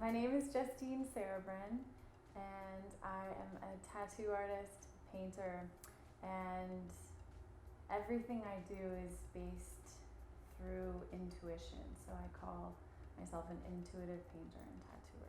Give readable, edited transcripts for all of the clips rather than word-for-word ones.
My name is Justine Serebrin, and I am a tattoo artist, painter, and everything I do is based through intuition. So I call myself an intuitive painter and tattooer.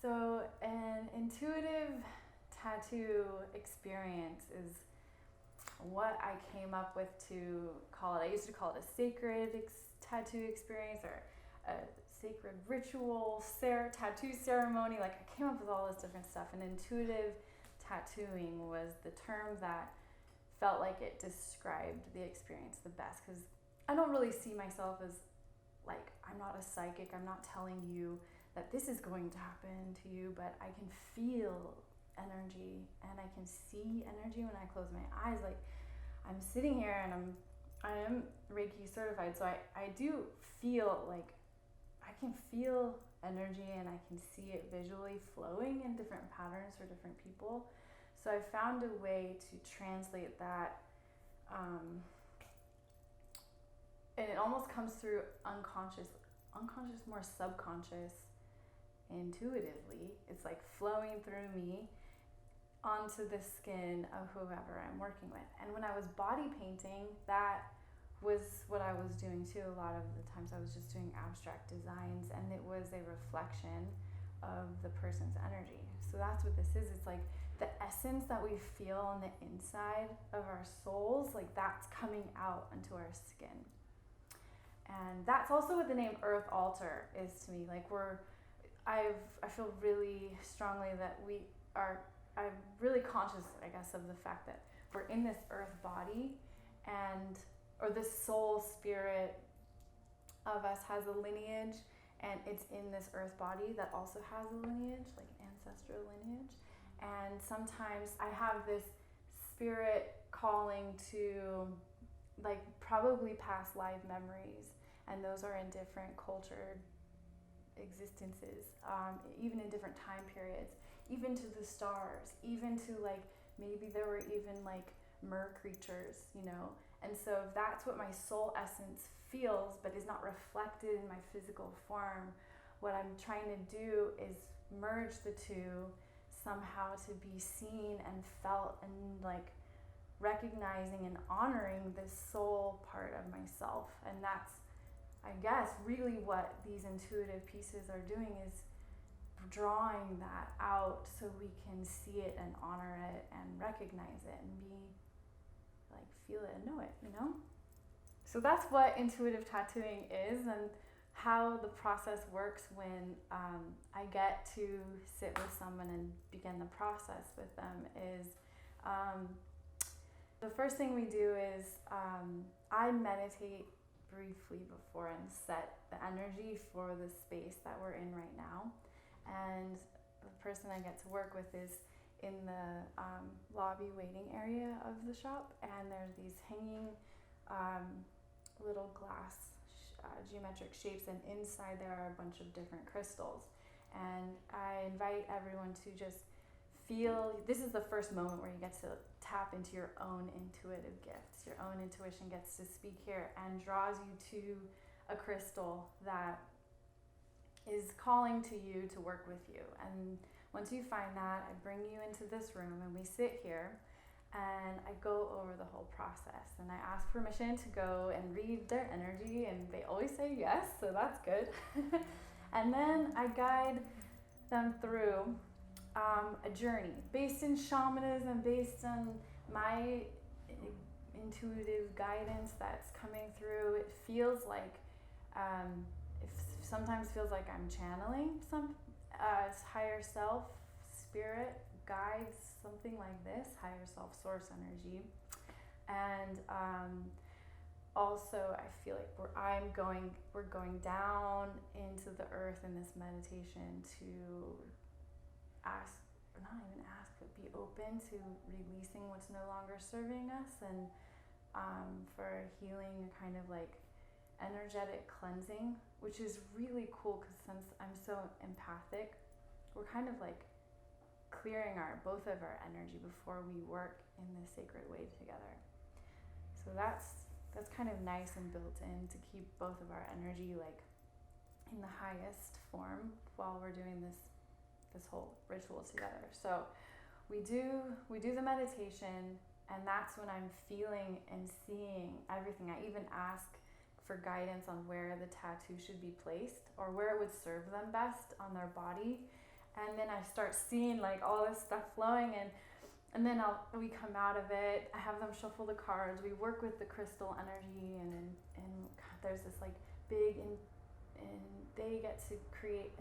So an intuitive tattoo experience is what I came up with to call it. I used to call it a sacred tattoo experience or a sacred ritual, tattoo ceremony. Like I came up with all this different stuff, and intuitive tattooing was the term that felt like it described the experience the best, because I don't really see myself as like, I'm not a psychic. I'm not telling you that this is going to happen to you, but I can feel energy and I can see energy when I close my eyes. Like I'm sitting here and I am Reiki certified, so I do feel like I can feel energy and I can see it visually flowing in different patterns for different people. So I found a way to translate that, and it almost comes through unconscious, more subconscious, intuitively. It's like flowing through me onto the skin of whoever I'm working with. And when I was body painting, that was what I was doing too. A lot of the times I was just doing abstract designs, and it was a reflection of the person's energy. So that's what this is. It's like the essence that we feel on the inside of our souls, like that's coming out onto our skin. And that's also what the name Earth Altar is to me. Like I feel really strongly that I'm really conscious, I guess, of the fact that we're in this earth body, or this soul spirit of us has a lineage, and it's in this earth body that also has a lineage, like an ancestral lineage. And sometimes I have this spirit calling to like probably past life memories, and those are in different cultured existences, even in different time periods, even to the stars, even to like maybe there were even like mer creatures, and so if that's what my soul essence feels but is not reflected in my physical form, what I'm trying to do is merge the two somehow to be seen and felt, and like recognizing and honoring this soul part of myself. And that's, I guess, really what these intuitive pieces are doing, is drawing that out so we can see it and honor it and recognize it and be like, feel it and know it, So that's what intuitive tattooing is, and how the process works when I get to sit with someone and begin the process with them is the first thing we do is I meditate briefly before and set the energy for the space that we're in right now. And the person I get to work with is in the lobby waiting area of the shop, and there's these hanging little glass geometric shapes, and inside there are a bunch of different crystals. And I invite everyone to just feel, this is the first moment where you get to tap into your own intuitive gifts. Your own intuition gets to speak here and draws you to a crystal that is calling to you to work with you. And once you find that, I bring you into this room and we sit here and I go over the whole process, and I ask permission to go and read their energy, and they always say yes, so that's good. And then I guide them through a journey based in shamanism, based on my intuitive guidance that's coming through. It feels like it sometimes feels like I'm channeling some higher self, spirit, guides, something like this, higher self, source energy. And also I feel like we're going down into the earth in this meditation to ask, not even ask, but be open to releasing what's no longer serving us, and for healing, kind of like energetic cleansing, which is really cool because since I'm so empathic, we're kind of like clearing both of our energy before we work in this sacred way together. So that's kind of nice and built in to keep both of our energy like in the highest form while we're doing this whole ritual together. So we do the meditation, and that's when I'm feeling and seeing everything. I even ask for guidance on where the tattoo should be placed or where it would serve them best on their body. And then I start seeing like all this stuff flowing, and then we come out of it. I have them shuffle the cards. We work with the crystal energy, and there's this like big, and they get to create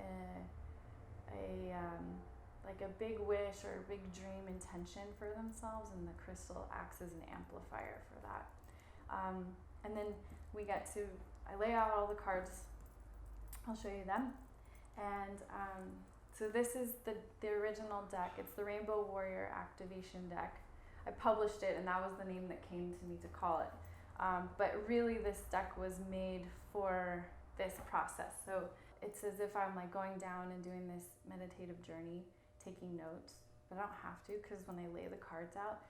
like a big wish or a big dream intention for themselves, and the crystal acts as an amplifier for that. And then I lay out all the cards. I'll show you them. And so this is the original deck. It's the Rainbow Warrior Activation deck. I published it, and that was the name that came to me to call it. But really this deck was made for this process. So it's as if I'm like going down and doing this meditative journey, taking notes, but I don't have to, because when I lay the cards out,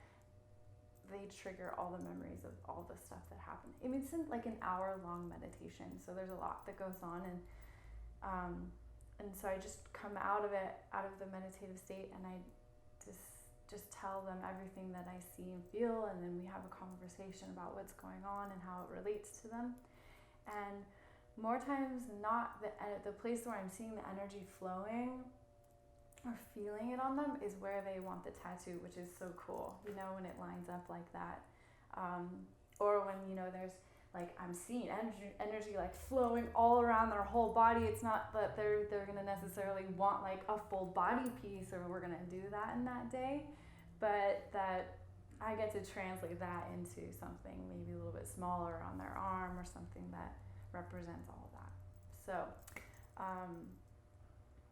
they trigger all the memories of all the stuff that happened. I mean, it's like an hour-long meditation, so there's a lot that goes on, and so I just come out of the meditative state, and I just tell them everything that I see and feel, and then we have a conversation about what's going on and how it relates to them. And more times than not, the place where I'm seeing the energy flowing or feeling it on them is where they want the tattoo, which is so cool, when it lines up like that. Or when, there's like, I'm seeing energy like flowing all around their whole body. It's not that they're going to necessarily want like a full body piece, or we're going to do that in that day, but that I get to translate that into something maybe a little bit smaller on their arm, or something that represents all of that. So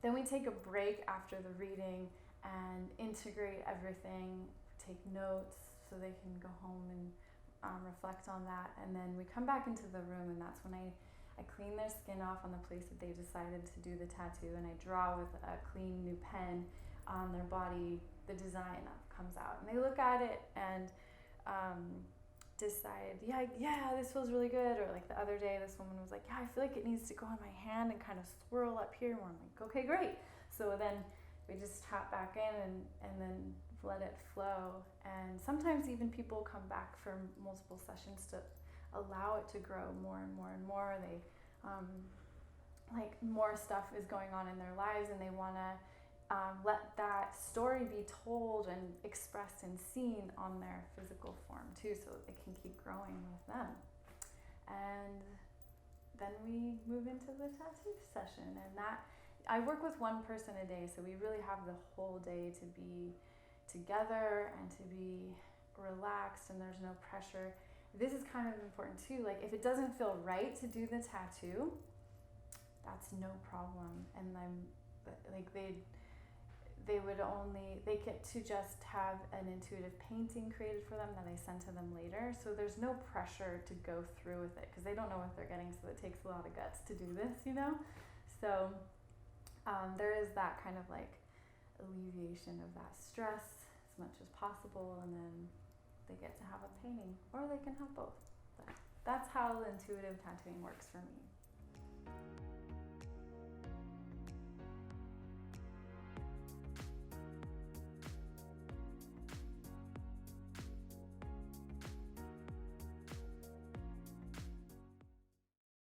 then we take a break after the reading and integrate everything, take notes so they can go home and reflect on that. And then we come back into the room, and that's when I clean their skin off on the place that they decided to do the tattoo, and I draw with a clean new pen on their body the design that comes out. And they look at it and decide, yeah, this feels really good. Or like the other day, this woman was like, yeah, I feel like it needs to go on my hand and kind of swirl up here. And I'm like, okay, great. So then we just tap back in and then let it flow. And sometimes even people come back for multiple sessions to allow it to grow more and more and more. They like more stuff is going on in their lives, and they want to let that story be told and expressed and seen on their physical form too, so that it can keep growing with them. And then we move into the tattoo session, and that I work with one person a day, so we really have the whole day to be together and to be relaxed, and there's no pressure. This is kind of important too. Like, if it doesn't feel right to do the tattoo, that's no problem. And they get to just have an intuitive painting created for them that I send to them later. So there's no pressure to go through with it, because they don't know what they're getting. So it takes a lot of guts to do this, So there is that kind of like alleviation of that stress as much as possible, and then they get to have a painting, or they can have both. But that's how the intuitive tattooing works for me.